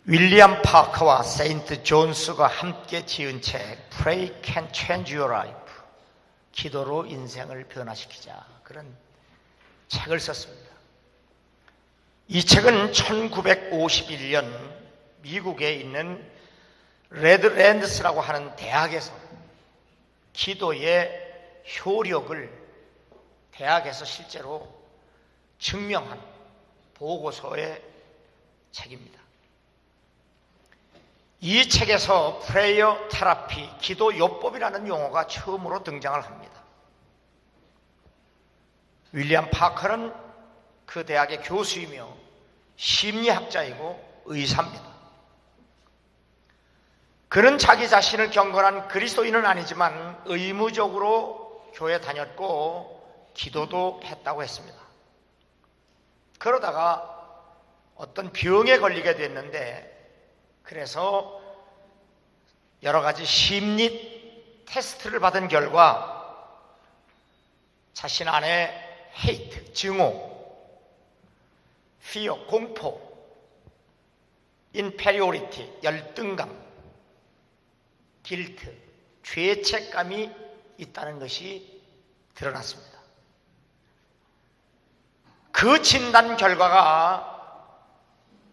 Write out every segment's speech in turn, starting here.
윌리엄 파커와 세인트 존스가 함께 지은 책 Pray Can Change Your Life, 기도로 인생을 변화시키자, 그런 책을 썼습니다. 이 책은 1951년 미국에 있는 레드랜드스라고 하는 대학에서 기도의 효력을 대학에서 실제로 증명한 보고서의 책입니다. 이 책에서 프레이어 테라피, 기도 요법이라는 용어가 처음으로 등장을 합니다. 윌리엄 파커는 그 대학의 교수이며 심리학자이고 의사입니다. 그는 자기 자신을 경건한 그리스도인은 아니지만 의무적으로 교회 다녔고 기도도 했다고 했습니다. 그러다가 어떤 병에 걸리게 됐는데, 그래서 여러 가지 심리 테스트를 받은 결과 자신 안에 hate, 증오, fear, 공포, inferiority, 열등감, guilt, 죄책감이 있다는 것이 드러났습니다. 그 진단 결과가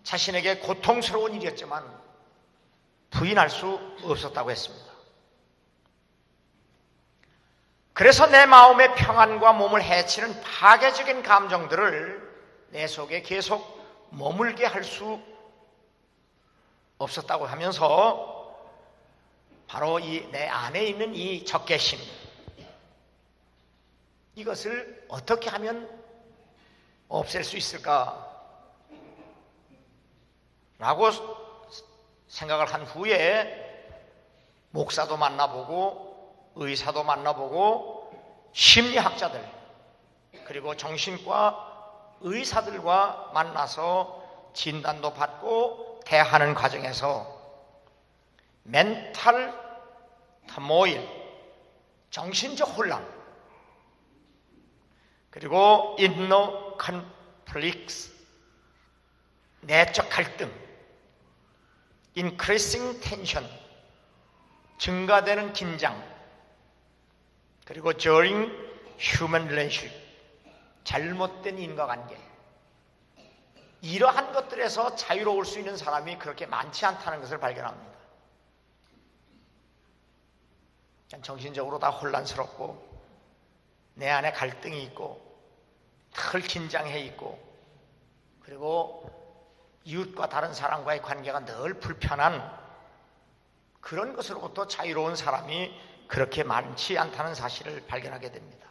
자신에게 고통스러운 일이었지만 부인할 수 없었다고 했습니다. 그래서 내 마음의 평안과 몸을 해치는 파괴적인 감정들을 내 속에 계속 머물게 할 수 없었다고 하면서 바로 이 내 안에 있는 이 적개심, 이것을 어떻게 하면 없앨 수 있을까? 라고 생각을 한 후에 목사도 만나보고 의사도 만나보고 심리학자들 그리고 정신과 의사들과 만나서 진단도 받고 대하는 과정에서 멘탈 터모일, 정신적 혼란, 그리고 인너 컨플릭스, 내적 갈등, increasing tension, 증가되는 긴장, 그리고 during human relationship, 잘못된 인과관계, 이러한 것들에서 자유로울 수 있는 사람이 그렇게 많지 않다는 것을 발견합니다. 정신적으로 다 혼란스럽고 내 안에 갈등이 있고 늘 긴장해 있고 그리고 이웃과 다른 사람과의 관계가 늘 불편한 그런 것으로부터 자유로운 사람이 그렇게 많지 않다는 사실을 발견하게 됩니다.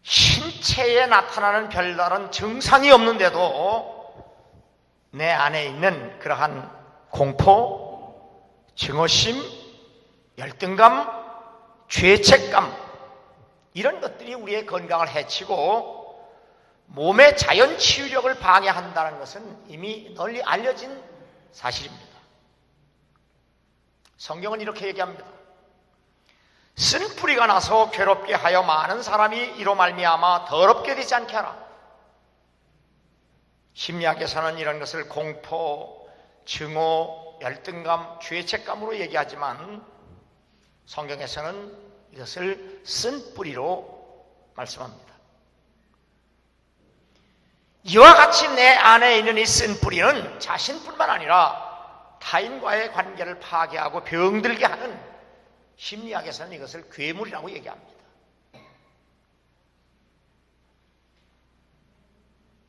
신체에 나타나는 별다른 증상이 없는데도 내 안에 있는 그러한 공포, 증오심, 열등감, 죄책감, 이런 것들이 우리의 건강을 해치고 몸의 자연 치유력을 방해한다는 것은 이미 널리 알려진 사실입니다. 성경은 이렇게 얘기합니다. 쓴 뿌리가 나서 괴롭게 하여 많은 사람이 이로 말미암아 더럽게 되지 않게 하라. 심리학에서는 이런 것을 공포, 증오, 열등감, 죄책감으로 얘기하지만 성경에서는 이것을 쓴 뿌리로 말씀합니다. 이와 같이 내 안에 있는 이 쓴 뿌리는 자신뿐만 아니라 타인과의 관계를 파괴하고 병들게 하는, 심리학에서는 이것을 괴물이라고 얘기합니다.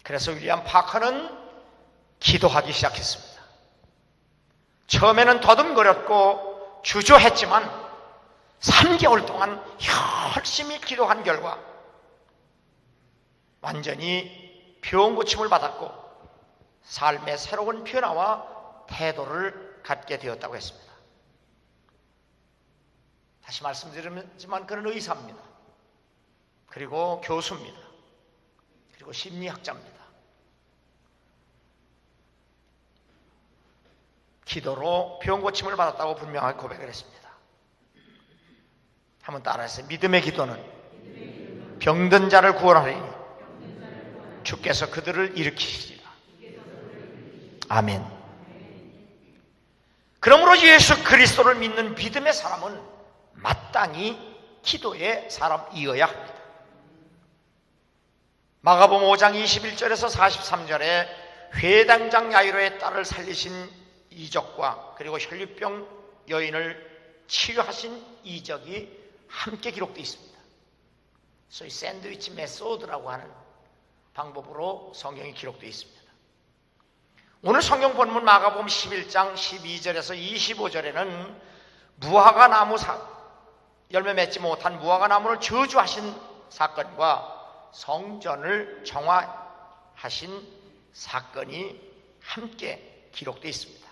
그래서 윌리엄 파커는 기도하기 시작했습니다. 처음에는 더듬거렸고 주저했지만 3개월 동안 열심히 기도한 결과 완전히 병 고침을 받았고 삶의 새로운 변화와 태도를 갖게 되었다고 했습니다. 다시 말씀드리지만 그는 의사입니다. 그리고 교수입니다. 그리고 심리학자입니다. 기도로 병 고침을 받았다고 분명하게 고백을 했습니다. 한번 따라하세요. 믿음의 기도는 병든 자를 구원하리니 주께서 그들을 일으키시리라. 아멘. 그러므로 예수 그리스도를 믿는 믿음의 사람은 마땅히 기도의 사람이어야 합니다. 마가복음 5장 21절에서 43절에 회당장 야이로의 딸을 살리신 이적과 그리고 혈류병 여인을 치유하신 이적이 함께 기록되어 있습니다. 소위 샌드위치 메소드라고 하는 방법으로 성경이 기록되어 있습니다. 오늘 성경 본문 마가복음 11장 12절에서 25절에는 무화과 나무 열매 맺지 못한 무화과 나무를 저주하신 사건과 성전을 정화하신 사건이 함께 기록되어 있습니다.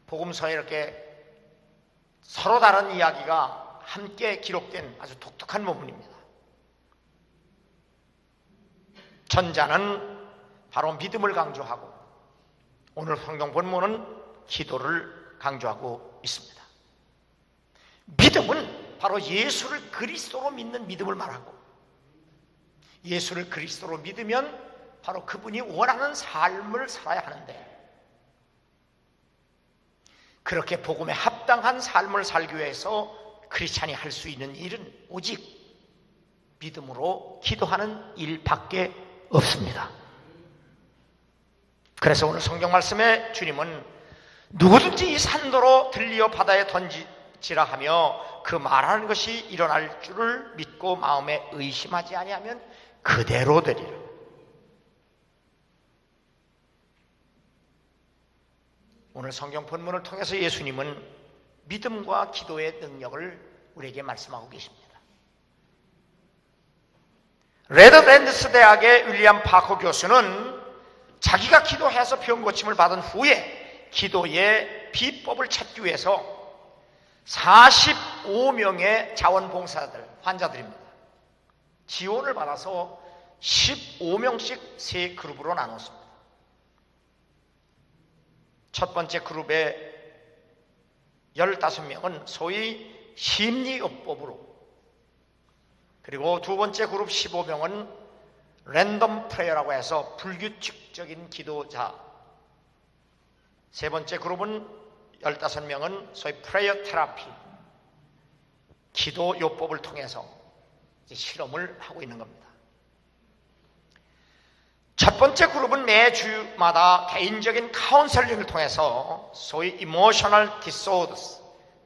복음서에 이렇게 서로 다른 이야기가 함께 기록된 아주 독특한 부분입니다. 전자는 바로 믿음을 강조하고 오늘 성경 본문은 기도를 강조하고 있습니다. 믿음은 바로 예수를 그리스도로 믿는 믿음을 말하고 예수를 그리스도로 믿으면 바로 그분이 원하는 삶을 살아야 하는데 그렇게 복음에 합당한 삶을 살기 위해서 크리스찬이 할 수 있는 일은 오직 믿음으로 기도하는 일밖에 없습니다. 그래서 오늘 성경 말씀에 주님은 누구든지 이 산도로 들리어 바다에 던지지라 하며 그 말하는 것이 일어날 줄을 믿고 마음에 의심하지 아니하면 그대로 되리라. 오늘 성경 본문을 통해서 예수님은 믿음과 기도의 능력을 우리에게 말씀하고 계십니다. 레드랜드스 대학의 윌리엄 파커 교수는 자기가 기도해서 병 고침을 받은 후에 기도의 비법을 찾기 위해서 45명의 자원봉사자들, 환자들입니다. 지원을 받아서 15명씩 세 그룹으로 나눴습니다. 첫 번째 그룹의 15명은 소위 심리요법으로, 그리고 두 번째 그룹 15명은 랜덤 프레이어라고 해서 불규칙적인 기도자, 세 번째 그룹은 15명은 소위 프레이어 테라피, 기도 요법을 통해서 실험을 하고 있는 겁니다. 첫 번째 그룹은 매주마다 개인적인 카운셀링을 통해서 소위 이모셔널 디소더스,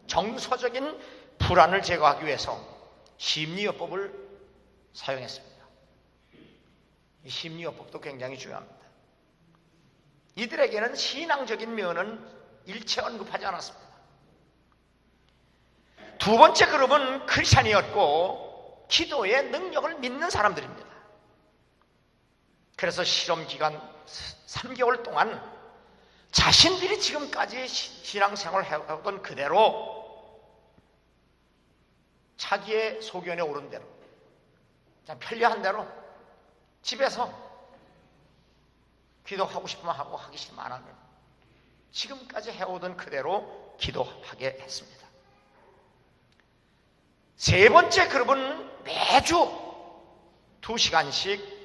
정서적인 불안을 제거하기 위해서 심리요법을 사용했습니다. 이 심리요법도 굉장히 중요합니다. 이들에게는 신앙적인 면은 일체 언급하지 않았습니다. 두 번째 그룹은 크리스찬이었고 기도의 능력을 믿는 사람들입니다. 그래서 실험 기간 3개월 동안 자신들이 지금까지 신앙생활을 해오던 그대로 자기의 소견에 오른 대로 그냥 편리한 대로 집에서 기도하고 싶으면 하고 하기 싫으면 안 하면 지금까지 해오던 그대로 기도하게 했습니다. 세 번째 그룹은 매주 2시간씩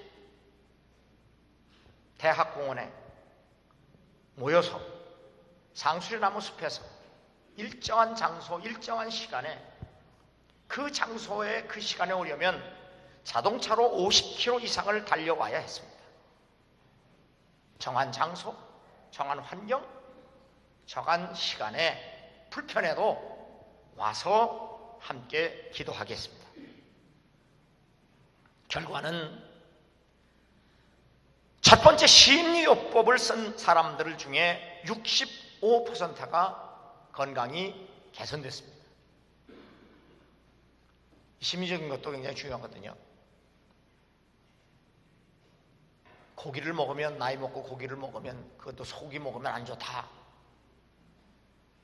대학 공원에 모여서 상수리나무 숲에서 일정한 장소, 일정한 시간에 그 장소에 그 시간에 오려면 자동차로 50km 이상을 달려와야 했습니다. 정한 장소, 정한 환경, 정한 시간에 불편해도 와서 함께 기도하겠습니다. 결과는 첫 번째 심리요법을 쓴 사람들 중에 65%가 건강이 개선됐습니다. 심리적인 것도 굉장히 중요하거든요. 고기를 먹으면, 나이 먹고 고기를 먹으면 그것도 소고기 먹으면 안 좋다,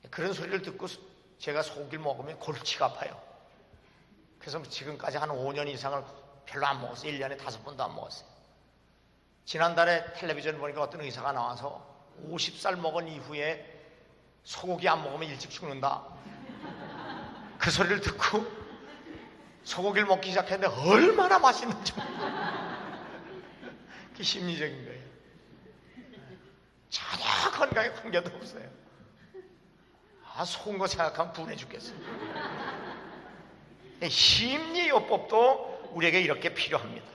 그런 소리를 듣고 제가 소고기를 먹으면 골치가 아파요. 그래서 지금까지 한 5년 이상을 별로 안 먹었어요. 1년에 5번도 안 먹었어요. 지난달에 텔레비전 보니까 어떤 의사가 나와서 50살 먹은 이후에 소고기 안 먹으면 일찍 죽는다, 그 소리를 듣고 소고기를 먹기 시작했는데 얼마나 맛있는지. 그게 심리적인 거예요. 건강에 관계도 없어요. 속은 거 생각하면 분해 죽겠어요. 심리요법도 우리에게 이렇게 필요합니다.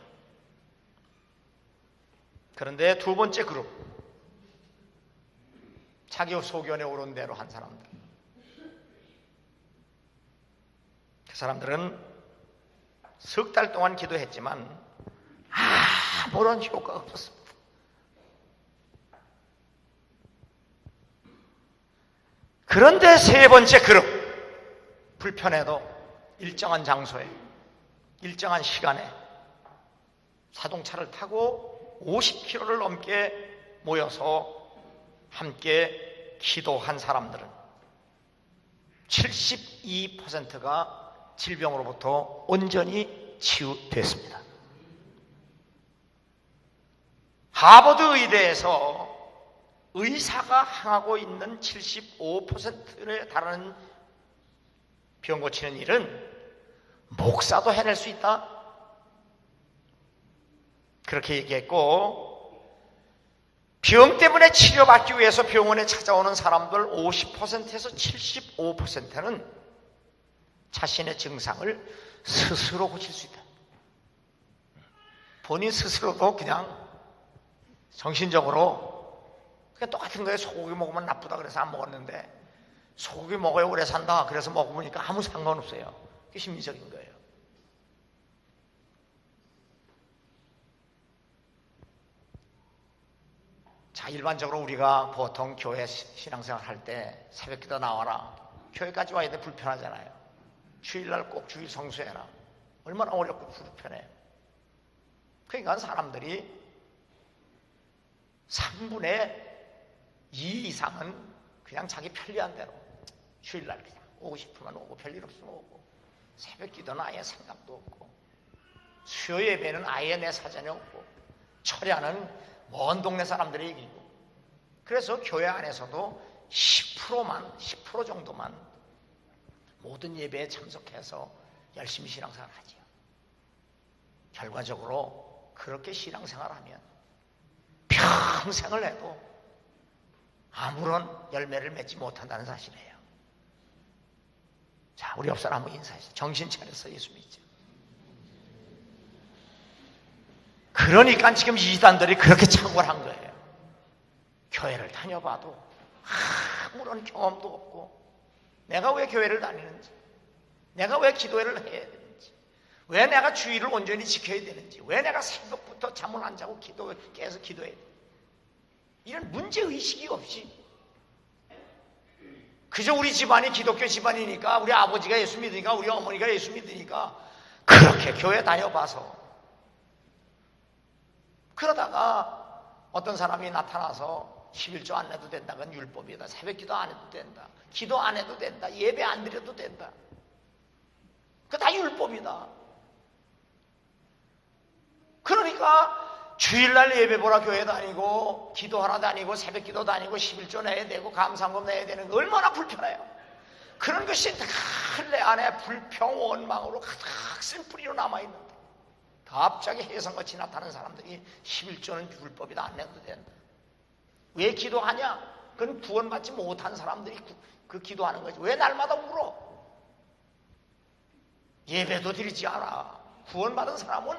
그런데 두 번째 그룹, 자기 소견에 오른 대로 한 사람들, 그 사람들은 석 달 동안 기도했지만 아무런 효과가 없었습니다. 그런데 세 번째 그룹, 불편해도 일정한 장소에 일정한 시간에 자동차를 타고 50km를 넘게 모여서 함께 기도한 사람들은 72%가 질병으로부터 온전히 치유됐습니다. 하버드 의대에서 의사가 항하고 있는 75%에 달하는 병 고치는 일은 목사도 해낼 수 있다, 그렇게 얘기했고, 병 때문에 치료받기 위해서 병원에 찾아오는 사람들 50%에서 75%는 자신의 증상을 스스로 고칠 수 있다. 본인 스스로도 그냥 정신적으로 그냥 똑같은 거예요. 소고기 먹으면 나쁘다 그래서 안 먹었는데 소고기 먹어야 오래 산다 그래서 먹어보니까 아무 상관없어요. 그게 심리적인 거예요. 자, 일반적으로 우리가 보통 교회 신앙생활 할 때 새벽기도 나와라, 교회까지 와야 돼, 불편하잖아요. 주일날 꼭 주일 성수해라, 얼마나 어렵고 불편해. 그러니까 사람들이 3분의 2 이상은 그냥 자기 편리한 대로 주일날 그냥 오고 싶으면 오고 별일 없으면 오고, 새벽기도는 아예 생각도 없고, 수요 예배는 아예 내 사전에 없고, 철야는 먼 동네 사람들이 이기고, 그래서 교회 안에서도 10% 정도만 모든 예배에 참석해서 열심히 신앙생활 하죠. 결과적으로 그렇게 신앙생활하면 평생을 해도 아무런 열매를 맺지 못한다는 사실이에요. 자, 우리 옆 사람 한번 인사해서 정신 차려서 예수 믿죠. 그러니까 지금 이단들이 그렇게 착오한 거예요. 교회를 다녀봐도 아무런 경험도 없고, 내가 왜 교회를 다니는지, 내가 왜 기도회를 해야 되는지, 왜 내가 주의를 온전히 지켜야 되는지, 왜 내가 새벽부터 잠을 안 자고 깨서 기도해야 되는지, 이런 문제의식이 없이 그저 우리 집안이 기독교 집안이니까, 우리 아버지가 예수 믿으니까, 우리 어머니가 예수 믿으니까 그렇게 교회 다녀봐서, 그러다가 어떤 사람이 나타나서 11조 안 내도 된다, 그건 율법이다, 새벽기도 안 해도 된다, 기도 안 해도 된다, 예배 안 드려도 된다, 그거 다 율법이다. 그러니까 주일날 예배 보러 교회 다니고, 기도하러 다니고, 새벽기도 다니고, 11조 내야 되고, 감사금 내야 되는 거 얼마나 불편해요. 그런 것이 다 내 안에 불평 원망으로 가득 쓴 뿌리로 남아있는데, 갑자기 혜성같이 나타나는 사람들이 11조는 율법이다, 안 내도 된다. 왜 기도하냐? 그건 구원받지 못한 사람들이 그 기도하는 거지. 왜 날마다 울어? 예배도 드리지 않아. 구원받은 사람은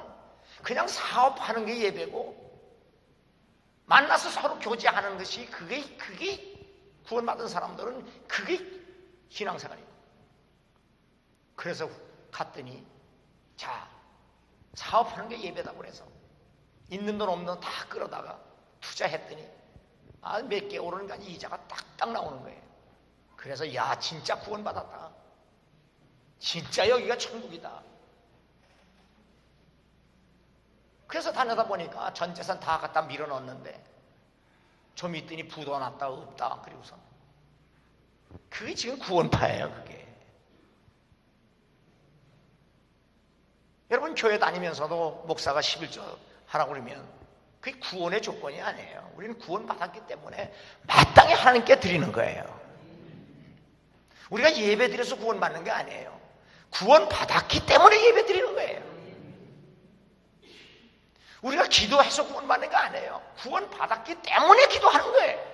그냥 사업하는 게 예배고, 만나서 서로 교제하는 것이 그게 구원받은 사람들은 그게 신앙생활이에요. 그래서 갔더니, 자, 사업하는 게 예배다고 그래서 있는 돈 없는 돈 다 끌어다가 투자했더니 몇 개 오르니까 이자가 딱딱 나오는 거예요. 그래서 야, 진짜 구원받았다, 진짜 여기가 천국이다. 그래서 다니다 보니까 전 재산 다 갖다 밀어넣었는데 좀 있더니 부도 났다 없다. 그리고서 그게 지금 구원파예요. 그게 여러분, 교회 다니면서도 목사가 11조 하라고 그러면 그게 구원의 조건이 아니에요. 우리는 구원받았기 때문에 마땅히 하나님께 드리는 거예요. 우리가 예배 드려서 구원받는 게 아니에요. 구원받았기 때문에 예배 드리는 거예요. 우리가 기도해서 구원받는 거 아니에요. 구원받았기 때문에 기도하는 거예요.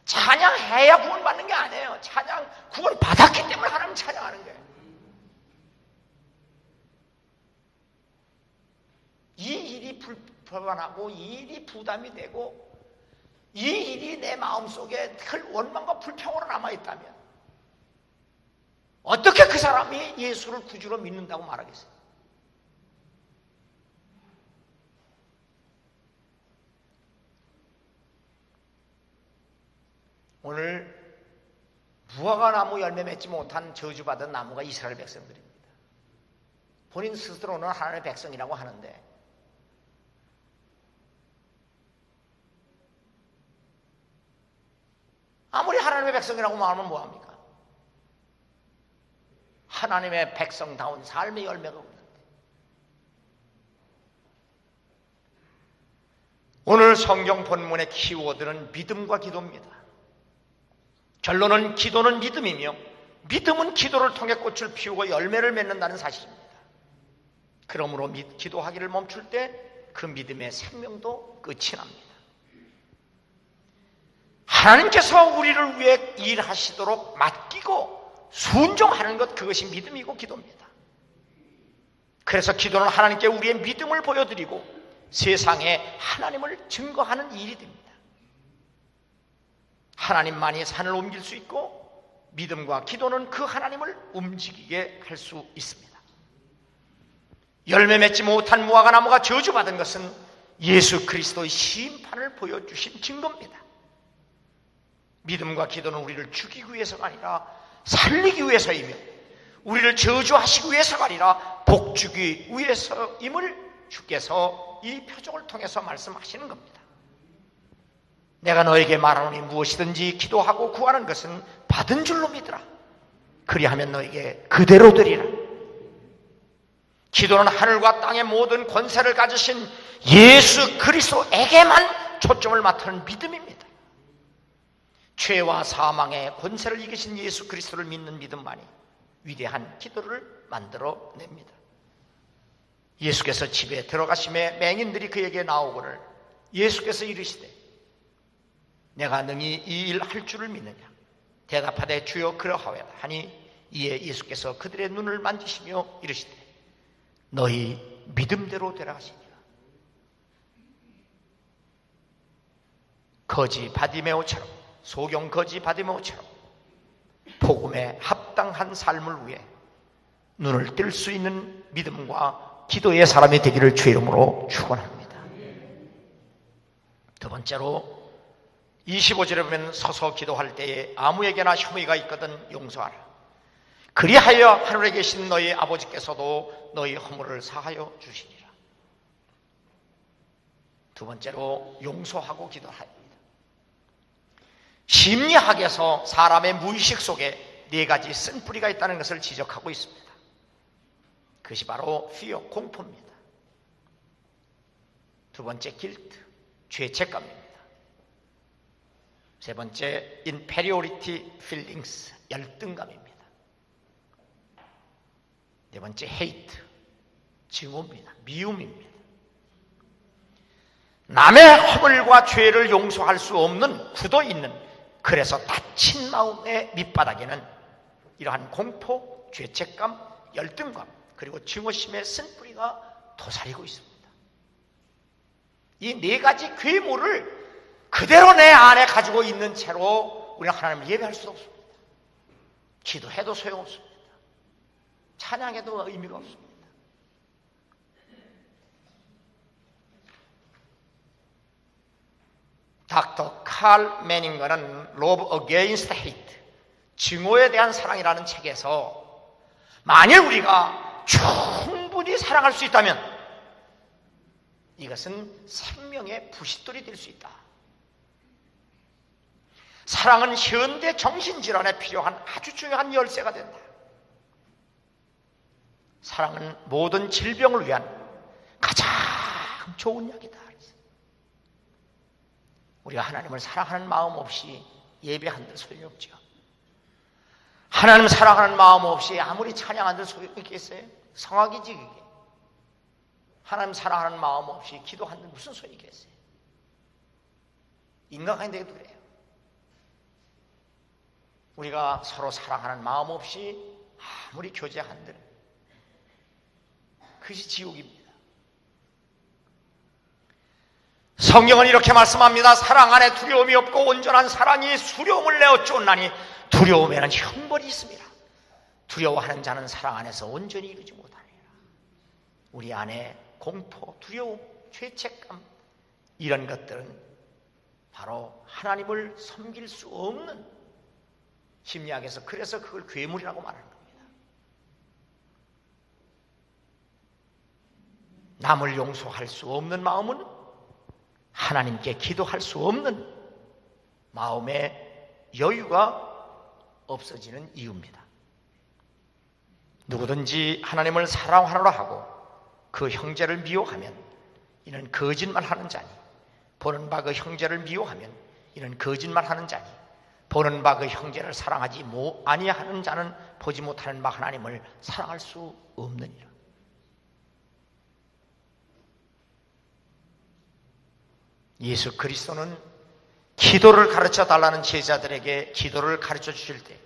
찬양해야 구원받는 게 아니에요. 구원 받았기 때문에 하나님 찬양하는 거예요. 이 일이 불편하고 이 일이 부담이 되고 이 일이 내 마음속에 늘 원망과 불평으로 남아있다면 어떻게 그 사람이 예수를 구주로 믿는다고 말하겠어요? 오늘 무화과 나무 열매 맺지 못한 저주받은 나무가 이스라엘 백성들입니다. 본인 스스로는 하나님의 백성이라고 하는데 아무리 하나님의 백성이라고 말하면 뭐합니까? 하나님의 백성다운 삶의 열매가 없는데. 오늘 성경 본문의 키워드는 믿음과 기도입니다. 결론은 기도는 믿음이며 믿음은 기도를 통해 꽃을 피우고 열매를 맺는다는 사실입니다. 그러므로 기도하기를 멈출 때 그 믿음의 생명도 끝이 납니다. 하나님께서 우리를 위해 일하시도록 맡기고 순종하는 것, 그것이 믿음이고 기도입니다. 그래서 기도는 하나님께 우리의 믿음을 보여드리고 세상에 하나님을 증거하는 일이 됩니다. 하나님만이 산을 옮길 수 있고 믿음과 기도는 그 하나님을 움직이게 할 수 있습니다. 열매 맺지 못한 무화과 나무가 저주받은 것은 예수 그리스도의 심판을 보여주신 증거입니다. 믿음과 기도는 우리를 죽이기 위해서가 아니라 살리기 위해서이며 우리를 저주하시기 위해서가 아니라 복주기 위해서임을 주께서 이 표적을 통해서 말씀하시는 겁니다. 내가 너에게 말하노니 무엇이든지 기도하고 구하는 것은 받은 줄로 믿으라. 그리하면 너에게 그대로 되리라. 기도는 하늘과 땅의 모든 권세를 가지신 예수 그리스도에게만 초점을 맞추는 믿음입니다. 죄와 사망의 권세를 이기신 예수 그리스도를 믿는 믿음만이 위대한 기도를 만들어냅니다. 예수께서 집에 들어가심에 맹인들이 그에게 나오거늘 예수께서 이르시되 내가 능히 이 일 할 줄을 믿느냐? 대답하되 주여 그러하오다 하니 이에 예수께서 그들의 눈을 만지시며 이르시되 너희 믿음대로 되라 하시니라. 거지 바디메오처럼, 소경 거지 바디메오처럼 복음에 합당한 삶을 위해 눈을 뜰 수 있는 믿음과 기도의 사람이 되기를 주의 이름으로 축원합니다. 두 번째로 25절에 보면 서서 기도할 때에 아무에게나 혐의가 있거든 용서하라. 그리하여 하늘에 계신 너희 아버지께서도 너희 허물을 사하여 주시리라. 두 번째로 용서하고 기도합니다. 심리학에서 사람의 무의식 속에 네 가지 쓴뿌리가 있다는 것을 지적하고 있습니다. 그것이 바로 fear, 공포입니다. 두 번째 guilt, 죄책감입니다. 세 번째 inferiority feelings, 열등감입니다. 네 번째 hate, 증오입니다. 미움입니다. 남의 허물과 죄를 용서할 수 없는 굳어 있는, 그래서 다친 마음의 밑바닥에는 이러한 공포, 죄책감, 열등감, 그리고 증오심의 쓴뿌리가 도사리고 있습니다. 이 네 가지 괴물을 그대로 내 안에 가지고 있는 채로 우리는 하나님을 예배할 수도 없습니다. 기도해도 소용없습니다. 찬양해도 의미가 없습니다. 닥터 칼 매닝거는 Love Against Hate, 증오에 대한 사랑이라는 책에서 만일 우리가 충분히 사랑할 수 있다면 이것은 생명의 부싯돌이 될 수 있다. 사랑은 현대 정신질환에 필요한 아주 중요한 열쇠가 된다. 사랑은 모든 질병을 위한 가장 좋은 약이다. 우리가 하나님을 사랑하는 마음 없이 예배한들 소용이 없죠. 하나님 사랑하는 마음 없이 아무리 찬양한들 소용이 있겠어요? 성악이지 그게. 하나님 사랑하는 마음 없이 기도한들 무슨 소용이 있겠어요? 인간관계도 그래요. 우리가 서로 사랑하는 마음 없이 아무리 교제한들 그것이 지옥입니다. 성경은 이렇게 말씀합니다. 사랑 안에 두려움이 없고 온전한 사랑이 수려움을 내어 쫓나니 두려움에는 형벌이 있습니다. 두려워하는 자는 사랑 안에서 온전히 이루지 못하느니라. 우리 안에 공포, 두려움, 죄책감 이런 것들은 바로 하나님을 섬길 수 없는, 심리학에서 그래서 그걸 괴물이라고 말하는 겁니다. 남을 용서할 수 없는 마음은 하나님께 기도할 수 없는 마음의 여유가 없어지는 이유입니다. 누구든지 하나님을 사랑하노라 하고 그 형제를 미워하면 이는 거짓말하는 자니, 보는 바 그 형제를 미워하면 이는 거짓말하는 자니, 보는 바 그 형제를 사랑하지 아니하는 자는 보지 못하는 바 하나님을 사랑할 수 없느니라. 예수 그리스도는 기도를 가르쳐 달라는 제자들에게 기도를 가르쳐 주실 때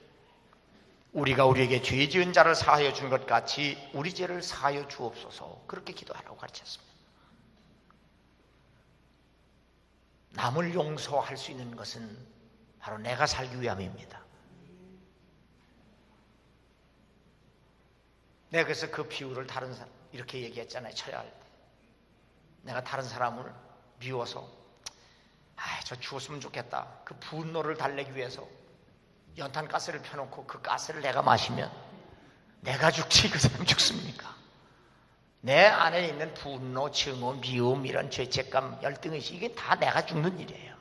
우리가 우리에게 죄 지은 자를 사하여 준 것 같이 우리 죄를 사하여 주옵소서, 그렇게 기도하라고 가르쳤습니다. 남을 용서할 수 있는 것은 바로 내가 살기 위함입니다. 내가 그래서 그 비유를 다른 사람 이렇게 얘기했잖아요. 쳐야 할 때 내가 다른 사람을 미워서 저 죽었으면 좋겠다, 그 분노를 달래기 위해서 연탄가스를 펴놓고 그 가스를 내가 마시면 내가 죽지 그 사람 죽습니까? 내 안에 있는 분노, 증오, 미움, 이런 죄책감, 열등의식, 이게 다 내가 죽는 일이에요.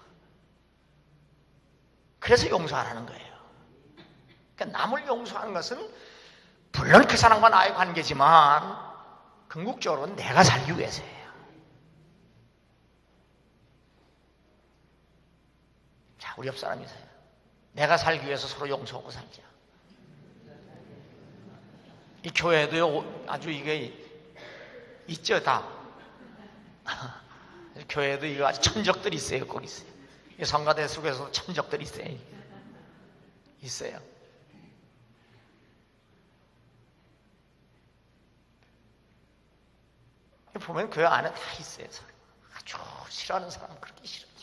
그래서 용서하라는 거예요. 그러니까 남을 용서하는 것은 물론 그 사람과 나의 관계지만 궁극적으로는 내가 살기 위해서예요. 자, 우리 옆 사람이세요. 내가 살기 위해서 서로 용서하고 살자. 이 교회도요, 아주 이게 있죠, 다. 교회도 이거 아주 천적들이 있어요, 거기 있어요. 이 성가대 속에서도 천적들이 있어요. 있어요. 보면 교회 안에 다 있어요. 아주 싫어하는 사람 그렇게 싫어하죠.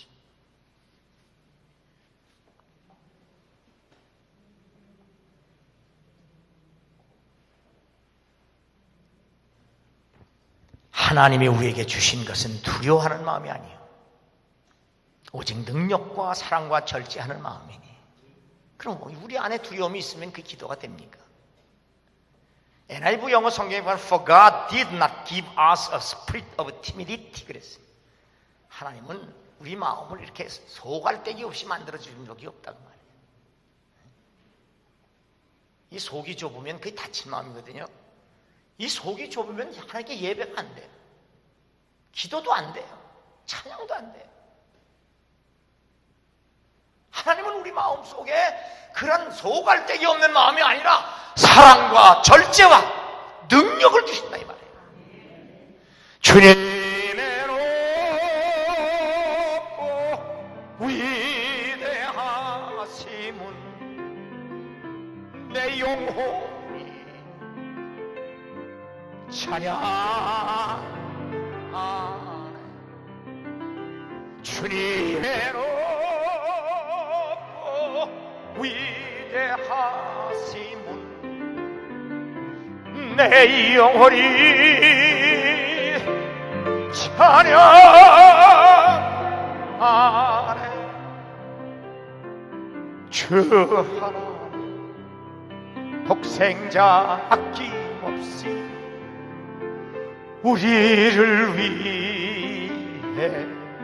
하나님이 우리에게 주신 것은 두려워하는 마음이 아니에요. 오직 능력과 사랑과 절제하는 마음이니. 그럼 우리 안에 두려움이 있으면 그 기도가 됩니까? NIV 영어 성경에 보면 For God did not give us a spirit of timidity 그랬어요. 하나님은 우리 마음을 이렇게 소갈데기 없이 만들어주는 적이 없다고 말이에요. 이 속이 좁으면 그게 닫힌 마음이거든요. 이 속이 좁으면 하나님께 예배가 안 돼요. 기도도 안 돼요. 찬양도 안 돼요. 하나님은 우리 마음 속에 그런 소갈데기 없는 마음이 아니라 사랑과 절제와 능력을 주신다 이 말이에요. 주님의 높고 위대하심은 내 영혼이 찬양하네. 주님의 높고 위대하심은 내 영혼이 찬양하네. 주 하나님 독생자 아낌없이 우리를 위해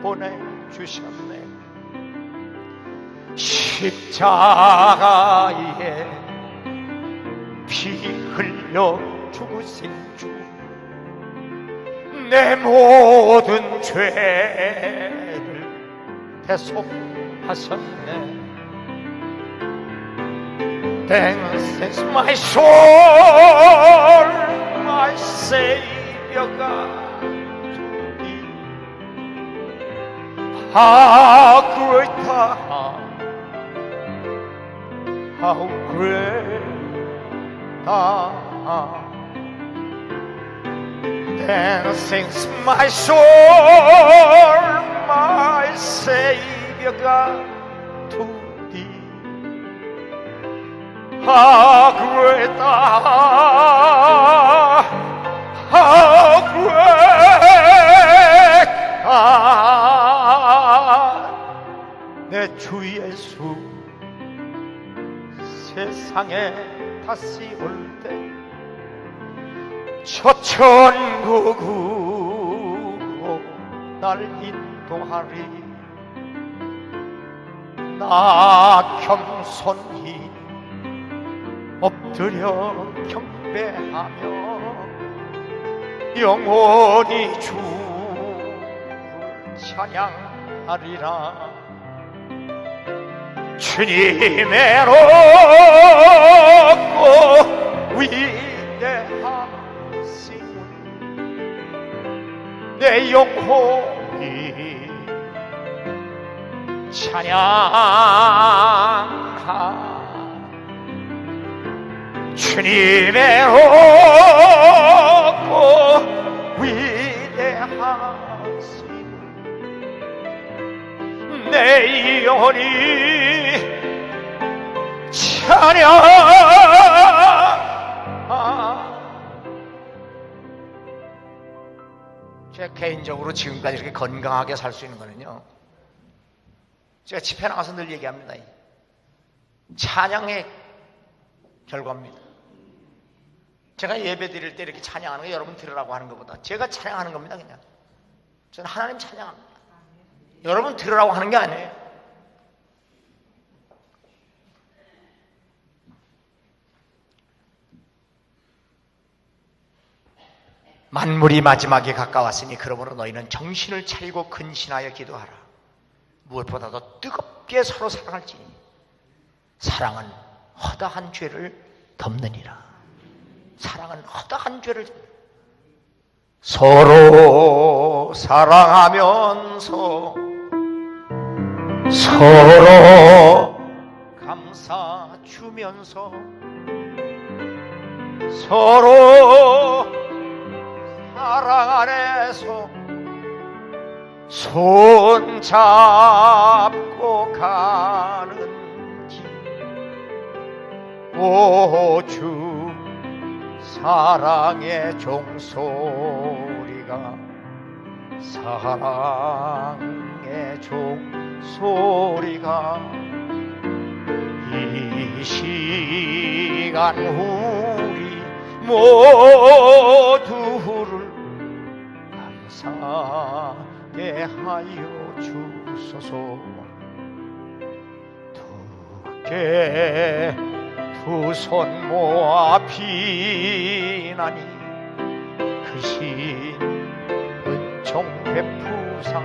보내주셨네. 십자가에 피 흘려 죽으신 주, 내 모든 죄를 대속하셨네. Thanks is my soul, my Savior God to thee. How great thou art, How great thou art. Then sings my soul, my Savior God, to thee. How great thou art, how great thou art. 내 주 예수 세상에 다시 올 때 저 천국으로 날 인도하리. 나 겸손히 엎드려 경배하며 영원히 주를 찬양하리라. 주님의 높고 위대하심을 내 영혼이 찬양하. 주님의 높고 위대하심을 내 영혼이 찬양하. 제가 개인적으로 지금까지 이렇게 건강하게 살 수 있는 거는요, 제가 집회 나가서 늘 얘기합니다. 찬양의 결과입니다. 제가 예배 드릴 때 이렇게 찬양하는 거 여러분 들으라고 하는 것보다 제가 찬양하는 겁니다. 그냥 저는 하나님 찬양합니다. 여러분 들으라고 하는 게 아니에요. 만물이 마지막에 가까웠으니 그러므로 너희는 정신을 차리고 근신하여 기도하라. 무엇보다도 뜨겁게 서로 사랑할지니 사랑은 허다한 죄를 덮느니라. 사랑은 허다한 죄를 덮느니라. 서로 사랑하면서 서로 감사 주면서 서로 사랑 안에서 손 잡고 가는 길. 오 주 사랑의 종소리가 사랑의 종소리가 이 시간 우리 모두를 감사하게 하여 주소서. 두께 두 손 모아 비나니 그 신 은총 베푸사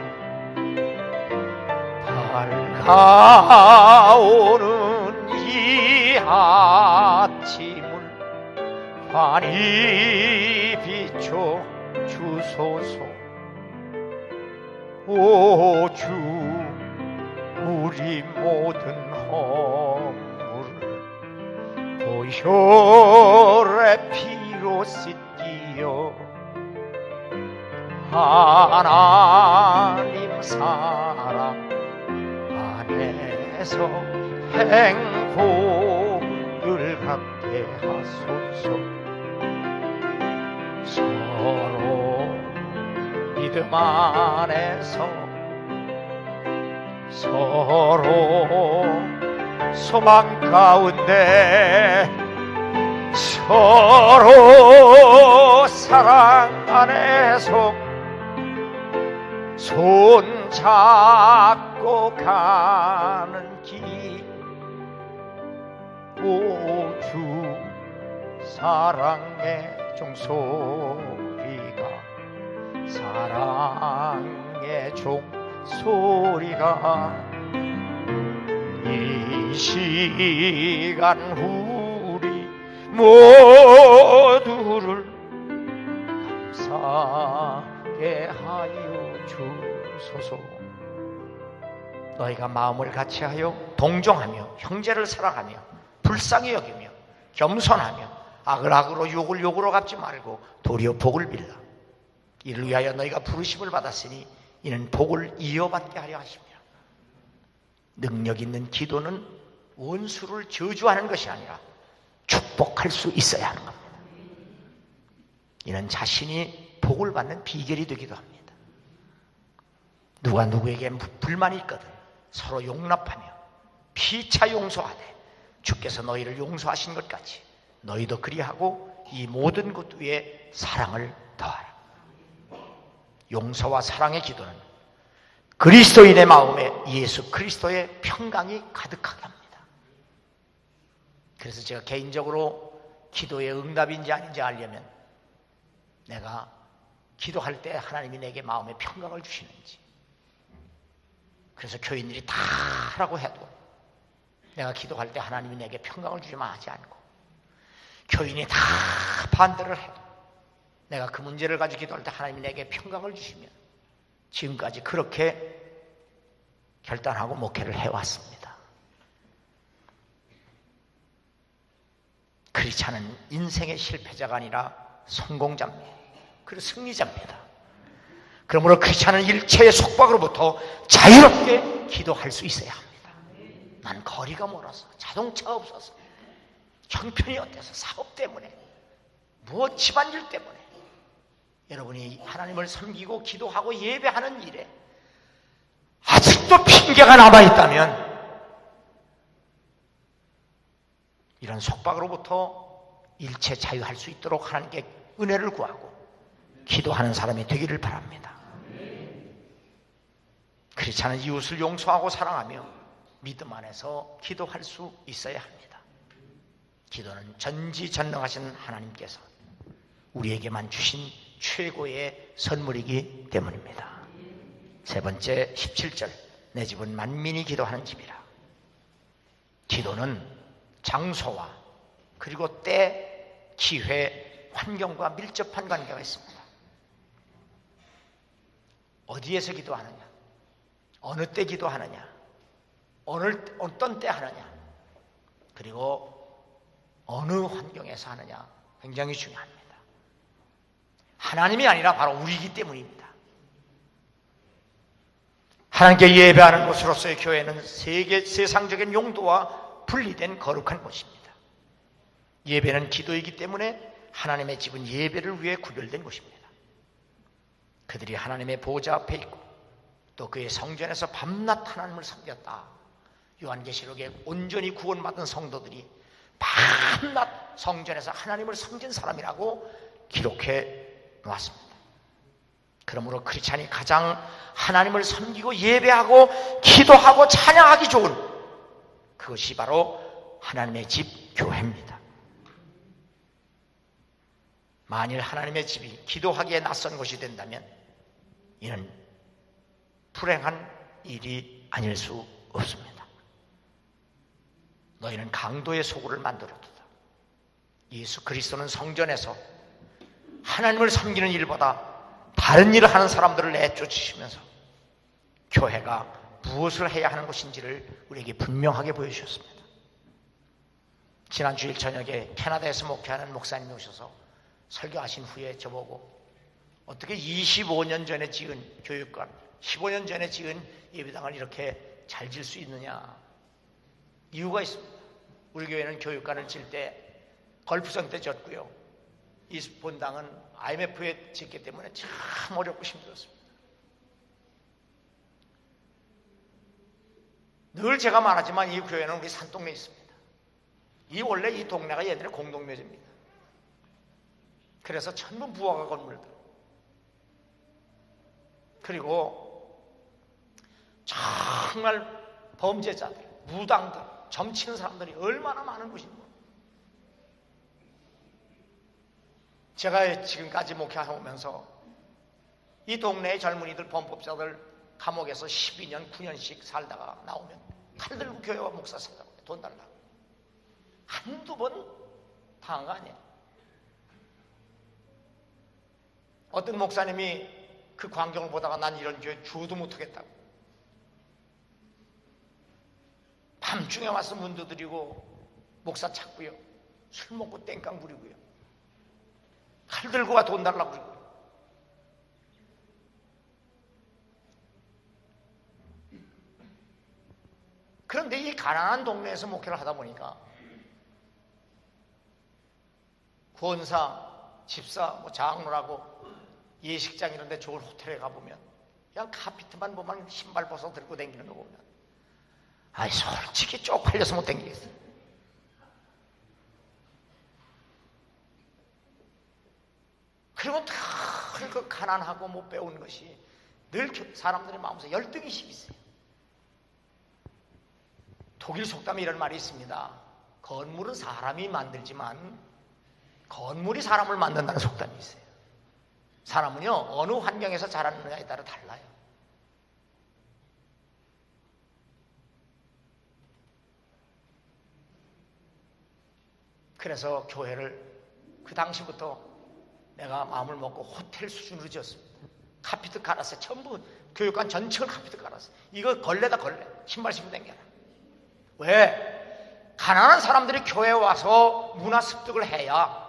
밝아오는 이 아침을 환히 비춰 주소서. 오 주 우리 모든 허물을 보혈의 피로 씻기어 하나님 사랑 안에서 행복을 갖게 하소서. 서로 믿음 안에서 서로 소망 가운데 서로 사랑 안에서 손 잡고 가는 길. 오 주 사랑의 종소리가 사랑의 종소리가 이 시간 우리 모두를 감사하게 하여 주소서. 너희가 마음을 같이하여 동정하며 형제를 사랑하며 불쌍히 여기며 겸손하며 악을 악으로 욕을 욕으로 갚지 말고 도리어 복을 빌라. 이를 위하여 너희가 부르심을 받았으니 이는 복을 이어받게 하려 하시며. 능력 있는 기도는 원수를 저주하는 것이 아니라 축복할 수 있어야 하는 겁니다. 이는 자신이 복을 받는 비결이 되기도 합니다. 누가 누구에게 불만이 있거든 서로 용납하며 피차 용서하되 주께서 너희를 용서하신 것 같이 너희도 그리하고 이 모든 것 위에 사랑을 더하라. 용서와 사랑의 기도는 그리스도인의 마음에 예수 그리스도의 평강이 가득하게 합니다. 그래서 제가 개인적으로 기도의 응답인지 아닌지 알려면 내가 기도할 때 하나님이 내게 마음의 평강을 주시는지, 그래서 교인들이 다 하라고 해도 내가 기도할 때 하나님이 내게 평강을 주지만 하지 않고 교인이 다 반대를 해도 내가 그 문제를 가지고 기도할 때 하나님이 내게 평강을 주시면 지금까지 그렇게 결단하고 목회를 해왔습니다. 크리스찬은 인생의 실패자가 아니라 성공자입니다. 그리고 승리자입니다. 그러므로 크리스찬은 일체의 속박으로부터 자유롭게 기도할 수 있어야 합니다. 난 거리가 멀어서, 자동차가 없어서, 형편이 어때서, 사업 때문에, 무엇 집안일 때문에 여러분이 하나님을 섬기고 기도하고 예배하는 일에 아직도 핑계가 남아있다면 이런 속박으로부터 일체 자유할 수 있도록 하나님께 은혜를 구하고 기도하는 사람이 되기를 바랍니다. 크리스찬은 이웃을 용서하고 사랑하며 믿음 안에서 기도할 수 있어야 합니다. 기도는 전지전능하신 하나님께서 우리에게만 주신 최고의 선물이기 때문입니다. 세 번째 17절, 내 집은 만민이 기도하는 집이라. 기도는 장소와 그리고 때, 기회, 환경과 밀접한 관계가 있습니다. 어디에서 기도하느냐, 어느 때 기도하느냐, 어떤 때 하느냐, 그리고 어느 환경에서 하느냐 굉장히 중요합니다. 하나님이 아니라 바로 우리이기 때문입니다. 하나님께 예배하는 곳으로서의 교회는 세상적인 용도와 분리된 거룩한 곳입니다. 예배는 기도이기 때문에 하나님의 집은 예배를 위해 구별된 곳입니다. 그들이 하나님의 보좌 앞에 있고 또 그의 성전에서 밤낮 하나님을 섬겼다. 요한계시록에 온전히 구원받은 성도들이 밤낮 성전에서 하나님을 섬긴 사람이라고 기록해 놓았습니다. 그러므로 크리스찬이 가장 하나님을 섬기고 예배하고 기도하고 찬양하기 좋은 그것이 바로 하나님의 집 교회입니다. 만일 하나님의 집이 기도하기에 낯선 곳이 된다면 이는 불행한 일이 아닐 수 없습니다. 너희는 강도의 소굴을 만들어두다. 예수 그리스도는 성전에서 하나님을 섬기는 일보다 다른 일을 하는 사람들을 내쫓으시면서 교회가 무엇을 해야 하는 것인지를 우리에게 분명하게 보여주셨습니다. 지난 주일 저녁에 캐나다에서 목회하는 목사님이 오셔서 설교하신 후에 저보고 어떻게 25년 전에 지은 교육관, 15년 전에 지은 예배당을 이렇게 잘 질 수 있느냐. 이유가 있습니다. 우리 교회는 교육관을 질 때 걸프성 때 졌고요. 이 본당은 IMF에 짓기 때문에 참 어렵고 힘들었습니다. 늘 제가 말하지만 이 교회는 우리 산동네에 있습니다. 원래 이 동네가 옛날에 공동묘지입니다. 그래서 전부 부화가 건물들, 그리고 정말 범죄자들, 무당들, 점치는 사람들이 얼마나 많은 곳입니까? 제가 지금까지 목회하면서 이 동네의 젊은이들, 범법자들 감옥에서 12년, 9년씩 살다가 나오면 칼 들고 교회와 목사 세다고 돈 달라고 한두 번 당한 거 아니에요. 어떤 목사님이 그 광경을 보다가 난 이런 교회 주어도 못하겠다고 밤중에 와서 문 두드리고 목사 찾고요, 술 먹고 땡깡 부리고요, 칼 들고 와 돈 달라고 그러고요. 그런데 이 가난한 동네에서 목회를 하다 보니까 권사, 집사, 장로라고 예식장 이런 데 좋은 호텔에 가보면 그냥 카피트만 보면 신발 벗어 들고 다니는 거 보면 솔직히 쪽팔려서 못 다니겠어요. 그리고 다 그 가난하고 못 배운 것이 늘 사람들의 마음속에 열등의식이 있어요. 독일 속담에 이런 말이 있습니다. 건물은 사람이 만들지만 건물이 사람을 만든다는 속담이 있어요. 사람은요, 어느 환경에서 자라느냐에 따라 달라요. 그래서 교회를 그 당시부터 내가 마음을 먹고 호텔 수준으로 지었습니다. 카피트 깔았어요. 전부 교육관 전체를 카피트 깔았어요. 이거 걸레다, 걸레. 신발 신고 다녀라. 왜? 가난한 사람들이 교회에 와서 문화 습득을 해야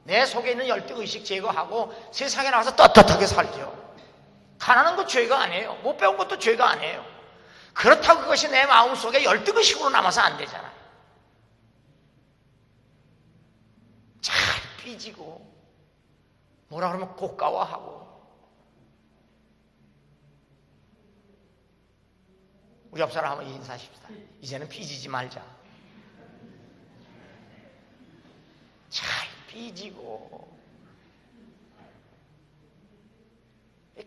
내 속에 있는 열등의식 제거하고 세상에 나가서 떳떳하게 살죠. 가난한 거 죄가 아니에요. 못 배운 것도 죄가 아니에요. 그렇다고 그것이 내 마음속에 열등의식으로 남아서 안 되잖아요. 잘 삐지고 뭐라 그러면 고가워하고. 우리 옆 사람 한번 인사하십시다. 이제는 삐지지 말자. 잘 삐지고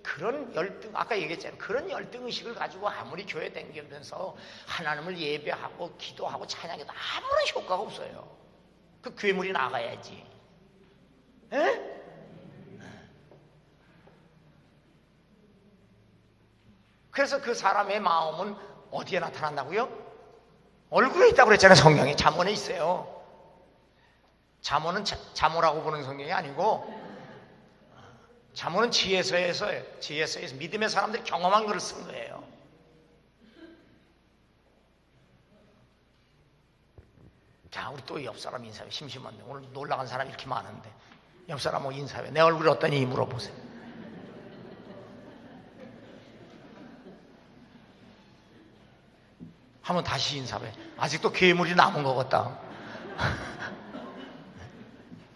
그런 열등, 아까 얘기했잖아요. 그런 열등의식을 가지고 아무리 교회 다니면서 하나님을 예배하고 기도하고 찬양해도 아무런 효과가 없어요. 그 괴물이 나가야지. 에? 그래서 그 사람의 마음은 어디에 나타난다고요? 얼굴에 있다고 그랬잖아요. 성경에. 잠언에 있어요. 잠언은 잠오라고 보는 성경이 아니고 잠언은 지혜서에서 믿음의 사람들이 경험한 것을 쓴 거예요. 자, 우리 또 옆 사람 인사해. 심심한데 오늘 놀러 간 사람이 이렇게 많은데 옆 사람 뭐 인사해. 내 얼굴이 어떠니 물어보세요. 한번 다시 인사해. 아직도 괴물이 남은 것 같다.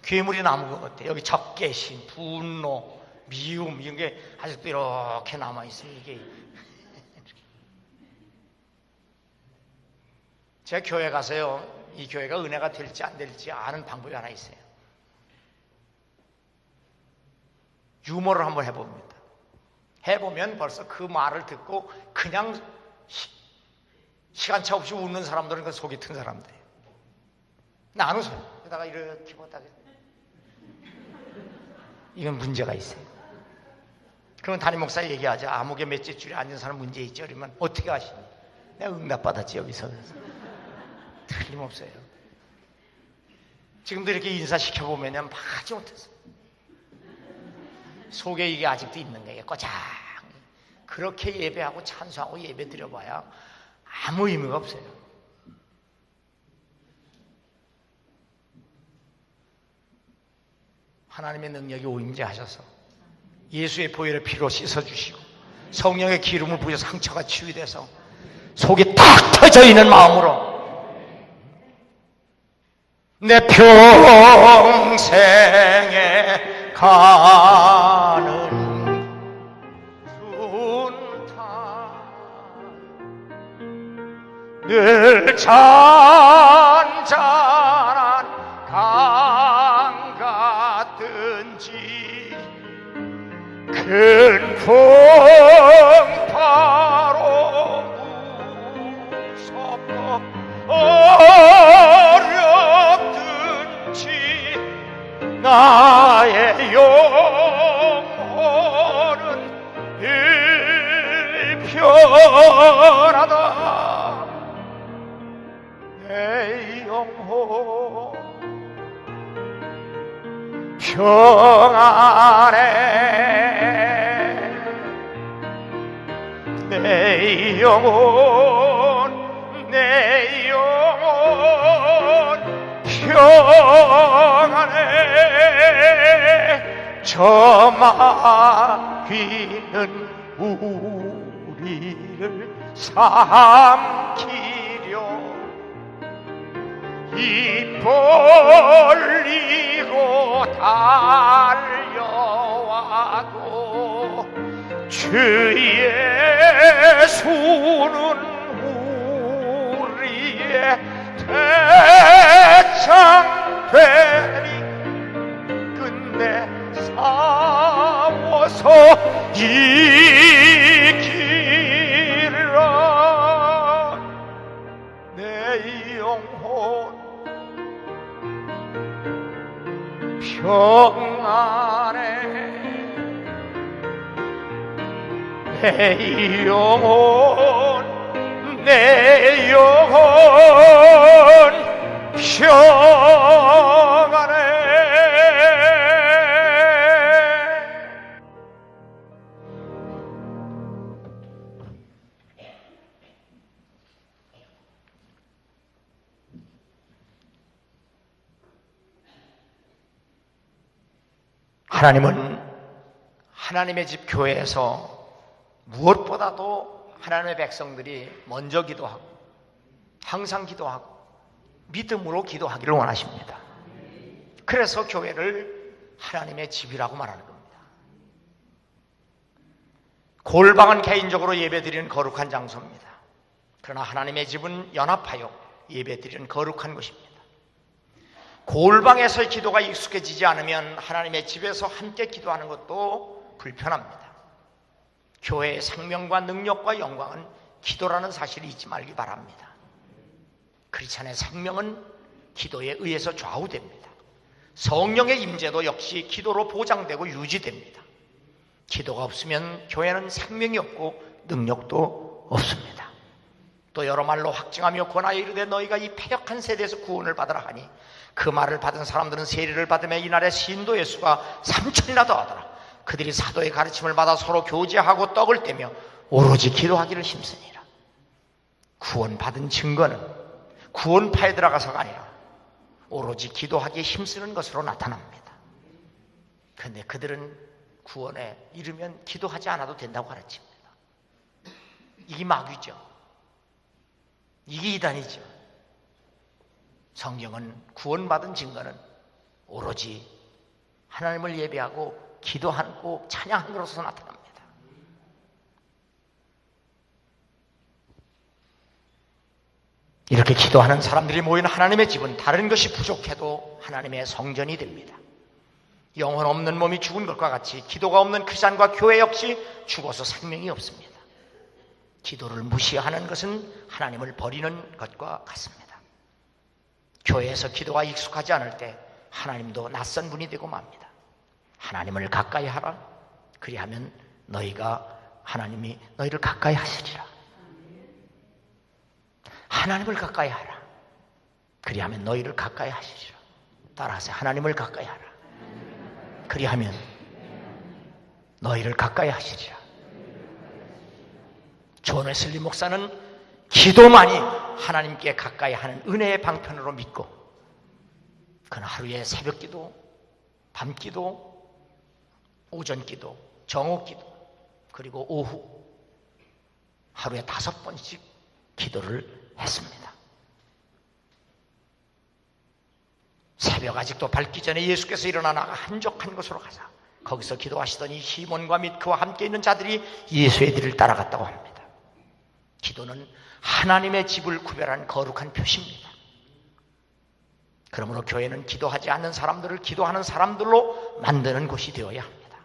괴물이 남은 것 같아. 여기 적개심, 분노, 미움 이런 게 아직도 이렇게 남아있어요. 이게 제가 교회 가서요, 이 교회가 은혜가 될지 안 될지 아는 방법이 하나 있어요. 유머를 한번 해봅니다. 해보면 벌써 그 말을 듣고 그냥 시간차 없이 웃는 사람들은 그 속이 튼 사람들이에요. 근데 안 웃어요. 그러다가 이렇게 보다가 이건 문제가 있어요. 그러면 담임 목사 얘기하죠. 아무개 몇째 줄에 앉은 사람 문제 있죠. 그러면 어떻게 하시니? 내가 응답받았지 여기서. 틀림없어요. 지금도 이렇게 인사시켜보면 마지 못했어요. 속에 이게 아직도 있는 거예요. 꼬장. 그렇게 예배하고 찬송하고 예배 드려봐야 아무 의미가 없어요. 하나님의 능력이 오임재하셔서 예수의 보혈의 피로 씻어주시고 성령의 기름을 부어서 상처가 치유돼서 속이 딱 터져 있는 마음으로 내 평생에 가는 순탄 늘 잔잔한 강 같든지 큰 풍파로 무섭고 어렵든지 나의 영혼은 일편하다. 내 영혼 평안해. 내 영혼 평안에 저 마귀는 우리를 삼키려 입 벌리고 달려와도 주의 수는 우리의 대창되니 끝내 싸워서 이기라. 내 영혼 평안해 내 영혼 평안해. 하나님은 하나님의 집 교회에서 무엇보다도 하나님의 백성들이 먼저 기도하고 항상 기도하고 믿음으로 기도하기를 원하십니다. 그래서 교회를 하나님의 집이라고 말하는 겁니다. 골방은 개인적으로 예배드리는 거룩한 장소입니다. 그러나 하나님의 집은 연합하여 예배드리는 거룩한 곳입니다. 골방에서의 기도가 익숙해지지 않으면 하나님의 집에서 함께 기도하는 것도 불편합니다. 교회의 생명과 능력과 영광은 기도라는 사실을 잊지 말기 바랍니다. 크리스찬의 생명은 기도에 의해서 좌우됩니다. 성령의 임재도 역시 기도로 보장되고 유지됩니다. 기도가 없으면 교회는 생명이 없고 능력도 없습니다. 또 여러 말로 확증하며 권하여 이르되 너희가 이 패역한 세대에서 구원을 받으라 하니 그 말을 받은 사람들은 세례를 받으며 이날에 신도의 수가 3,000이나 더하더라. 그들이 사도의 가르침을 받아 서로 교제하고 떡을 떼며 오로지 기도하기를 힘쓰니라. 구원받은 증거는 구원파에 들어가서가 아니라 오로지 기도하기에 힘쓰는 것으로 나타납니다. 그런데 그들은 구원에 이르면 기도하지 않아도 된다고 가르칩니다. 이게 마귀죠. 이게 이단이죠. 성경은 구원받은 증거는 오로지 하나님을 예배하고 기도하고 찬양하는 것으로 나타납니다. 이렇게 기도하는 사람들이 모인 하나님의 집은 다른 것이 부족해도 하나님의 성전이 됩니다. 영혼 없는 몸이 죽은 것과 같이 기도가 없는 크리스찬과 교회 역시 죽어서 생명이 없습니다. 기도를 무시하는 것은 하나님을 버리는 것과 같습니다. 교회에서 기도가 익숙하지 않을 때 하나님도 낯선 분이 되고 맙니다. 하나님을 가까이 하라. 그리하면 하나님이 너희를 가까이 하시리라. 하나님을 가까이 하라. 그리하면 너희를 가까이 하시리라. 따라하세요. 하나님을 가까이 하라. 그리하면 너희를 가까이 하시리라. 존 웨슬리 목사는 기도만이 하나님께 가까이 하는 은혜의 방편으로 믿고 그는 하루에 새벽 기도, 밤 기도, 오전 기도, 정오 기도, 그리고 오후 하루에 5번씩 기도를 했습니다. 새벽 아직도 밝기 전에 예수께서 일어나 나가 한적한 곳으로 가자. 거기서 기도하시더니 시몬과 및 그와 함께 있는 자들이 예수의 뒤를 따라갔다고 합니다. 기도는 하나님의 집을 구별하는 거룩한 표시입니다. 그러므로 교회는 기도하지 않는 사람들을 기도하는 사람들로 만드는 곳이 되어야 합니다.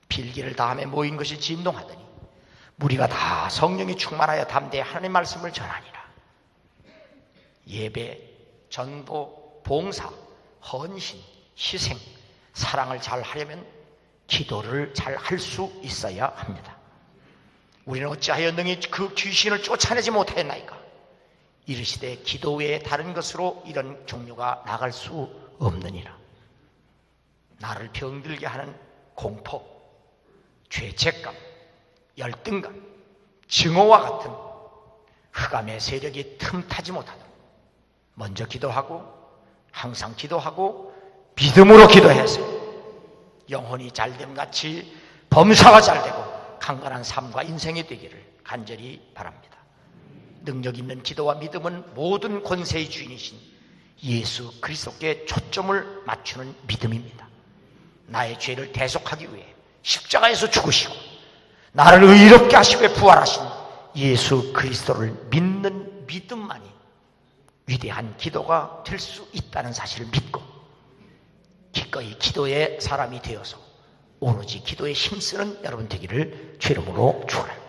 필기를 다함에 모인 것이 진동하더니 무리가 다 성령이 충만하여 담대히 하나님 말씀을 전하니라. 예배, 전도, 봉사, 헌신, 희생, 사랑을 잘 하려면 기도를 잘 할 수 있어야 합니다. 우리는 어찌하여 능히 그 귀신을 쫓아내지 못하였나이까? 이르시되 기도 외에 다른 것으로 이런 종류가 나갈 수 없느니라. 나를 병들게 하는 공포, 죄책감, 열등감, 증오와 같은 흑암의 세력이 틈타지 못하도록 먼저 기도하고 항상 기도하고 믿음으로 기도해서 영혼이 잘됨 같이 범사가 잘되고 강건한 삶과 인생이 되기를 간절히 바랍니다. 능력 있는 기도와 믿음은 모든 권세의 주인이신 예수 그리스도께 초점을 맞추는 믿음입니다. 나의 죄를 대속하기 위해 십자가에서 죽으시고 나를 의롭게 하시고 부활하신 예수 그리스도를 믿는 믿음만이 위대한 기도가 될 수 있다는 사실을 믿고 기꺼이 기도의 사람이 되어서 오로지 기도에 힘쓰는 여러분 되기를 주의 이름으로 축원합니다.